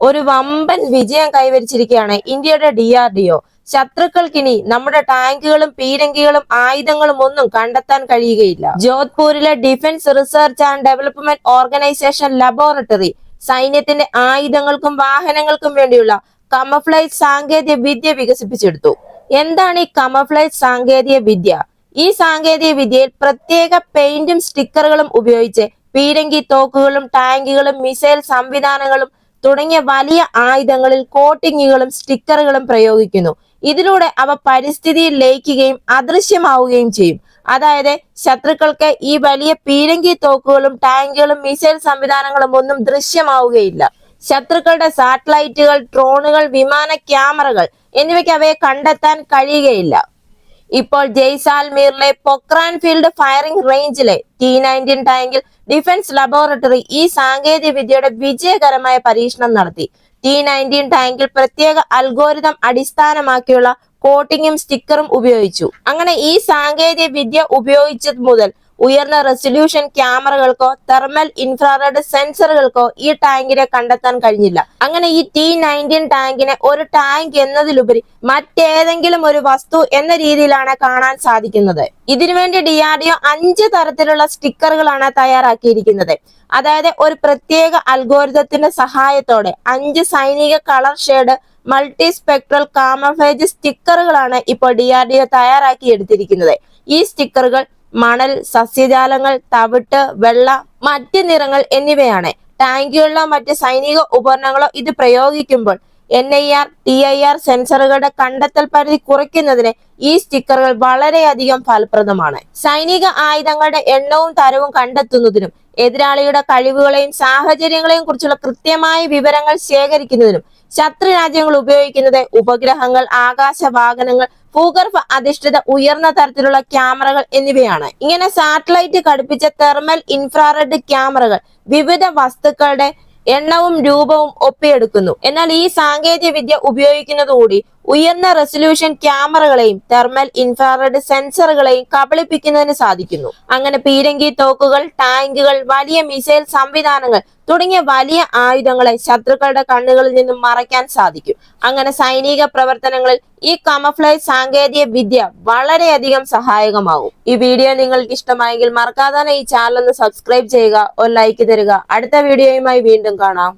ഒരു വമ്പൻ വിജയം കൈവരിച്ചിരിക്കുകയാണ് ഇന്ത്യയുടെ DRDO. ശത്രുക്കൾക്കിനി നമ്മുടെ ടാങ്കുകളും പീരങ്കികളും ആയുധങ്ങളും ഒന്നും കണ്ടെത്താൻ കഴിയുകയില്ല. ജോധ്പൂരിലെ defence research and development organisation laboratory സൈന്യത്തിന്റെ ആയുധങ്ങൾക്കും വാഹനങ്ങൾക്കും വേണ്ടിയുള്ള കമഫ്ലൈസ് സാങ്കേതിക വിദ്യ വികസിപ്പിച്ചെടുത്തു. എന്താണ് ഈ കമഫ്ലൈസ് സാങ്കേതിക വിദ്യ? ഈ സാങ്കേതിക വിദ്യയിൽ പ്രത്യേക പെയിന്റും സ്റ്റിക്കറുകളും ഉപയോഗിച്ച് പീരങ്കി തോക്കുകളും ടാങ്കുകളും മിസൈൽ സംവിധാനങ്ങളും തുടങ്ങിയ വലിയ ആയുധങ്ങളിൽ കോട്ടിങ്ങുകളും സ്റ്റിക്കറുകളും പ്രയോഗിക്കുന്നു. ഇതിലൂടെ അവ പരിസ്ഥിതിയിൽ ലയിക്കുകയും അദൃശ്യമാവുകയും ചെയ്യും. അതായത് ശത്രുക്കൾക്ക് ഈ വലിയ പീരങ്കി തോക്കുകളും ടാങ്കുകളും മിസൈൽ സംവിധാനങ്ങളും ഒന്നും ദൃശ്യമാവുകയില്ല. ശത്രുക്കളുടെ സാറ്റലൈറ്റുകൾ, ഡ്രോണുകൾ, വിമാന ക്യാമറകൾ എന്നിവയ്ക്ക് അവയെ കണ്ടെത്താൻ കഴിയുകയില്ല. ഇപ്പോൾ ജയ്സാൽമീറിലെ പൊക്രാൻ ഫീൽഡ് ഫയറിംഗ് റേഞ്ചിലെ T-19 ടാങ്കിൽ ഡിഫൻസ് ലബോറട്ടറി ഈ സാങ്കേതിക വിദ്യയുടെ വിജയകരമായ പരീക്ഷണം നടത്തി. T-19 ടാങ്കിൽ പ്രത്യേക അൽഗോരിതം അടിസ്ഥാനമാക്കിയുള്ള കോട്ടിങ്ങും സ്റ്റിക്കറും ഉപയോഗിച്ചു. അങ്ങനെ ഈ സാങ്കേതിക വിദ്യ ഉപയോഗിച്ചത് മുതൽ ഉയർന്ന റെസൊല്യൂഷൻ ക്യാമറകൾക്കോ തെർമൽ ഇൻഫ്രാറെഡ് സെൻസറുകൾക്കോ ഈ ടാങ്കിനെ കണ്ടെത്താൻ കഴിഞ്ഞില്ല. അങ്ങനെ ഈ T-19 ടാങ്കിനെ ഒരു ടാങ്ക് എന്നതിലുപരി മറ്റേതെങ്കിലും ഒരു വസ്തു എന്ന രീതിയിലാണ് കാണാൻ സാധിക്കുന്നത്. ഇതിനുവേണ്ടി DRDO 5 തരത്തിലുള്ള സ്റ്റിക്കറുകളാണ് തയ്യാറാക്കിയിരിക്കുന്നത്. അതായത് ഒരു പ്രത്യേക അൽഗോരിതത്തിന്റെ സഹായത്തോടെ 5 സൈനിക colour shade multi spectral camouflage സ്റ്റിക്കറുകളാണ് ഇപ്പോൾ DRDO തയ്യാറാക്കി എടുത്തിരിക്കുന്നത്. ഈ സ്റ്റിക്കറുകൾ മണൽ, സസ്യജാലങ്ങൾ, തവിട്ട്, വെള്ള, മറ്റ് നിറങ്ങൾ എന്നിവയാണ്. ടാങ്കുകളിലോ മറ്റ് സൈനിക ഉപകരണങ്ങളോ ഇത് പ്രയോഗിക്കുമ്പോൾ NIR, TIR സെൻസറുകളുടെ കണ്ടെത്തൽ പരിധി കുറയ്ക്കുന്നതിന് ഈ സ്റ്റിക്കറുകൾ വളരെയധികം ഫലപ്രദമാണ്. സൈനിക ആയുധങ്ങളുടെ എണ്ണവും തരവും കണ്ടെത്തുന്നതിനും എതിരാളിയുടെ കഴിവുകളെയും സാഹചര്യങ്ങളെയും കുറിച്ചുള്ള കൃത്യമായ വിവരങ്ങൾ ശേഖരിക്കുന്നതിനും ശത്രു രാജ്യങ്ങൾ ഉപയോഗിക്കുന്നത് ഉപഗ്രഹങ്ങൾ, ആകാശവാഹനങ്ങൾ, ഭൂഗർഭ അധിഷ്ഠിത ഉയർന്ന തരത്തിലുള്ള ക്യാമറകൾ എന്നിവയാണ്. ഇങ്ങനെ സാറ്റലൈറ്റ് ഘടിപ്പിച്ച തെർമൽ ഇൻഫ്രാറെഡ് ക്യാമറകൾ വിവിധ വസ്തുക്കളുടെ എണ്ണവും രൂപവും ഒപ്പിയെടുക്കുന്നു. എന്നാൽ ഈ സാങ്കേതിക വിദ്യ ഉപയോഗിക്കുന്നതോടുകൂടി ഉയർന്ന റെസൊല്യൂഷൻ ക്യാമറകളെയും തെർമൽ ഇൻഫ്രാറെഡ് സെൻസറുകളെയും കബളിപ്പിക്കുന്നതിന് സാധിക്കുന്നു. അങ്ങനെ പീരങ്കി തോക്കുകൾ, ടാങ്കുകൾ, വലിയ മിസൈൽ സംവിധാനങ്ങൾ തുടങ്ങിയ വലിയ ആയുധങ്ങളെ ശത്രുക്കളുടെ കണ്ണുകളിൽ നിന്നും മറയ്ക്കാൻ സാധിക്കും. അങ്ങനെ സൈനിക പ്രവർത്തനങ്ങളിൽ ഈ കമഫ്ലേജ് സാങ്കേതിക വിദ്യ വളരെയധികം സഹായകമാകും. ഈ വീഡിയോ നിങ്ങൾക്ക് ഇഷ്ടമായെങ്കിൽ മറക്കാതെ ഈ ചാനൽ ഒന്ന് സബ്സ്ക്രൈബ് ചെയ്യുക, ഒരു ലൈക്ക് തരിക. അടുത്ത വീഡിയോയുമായി വീണ്ടും കാണാം.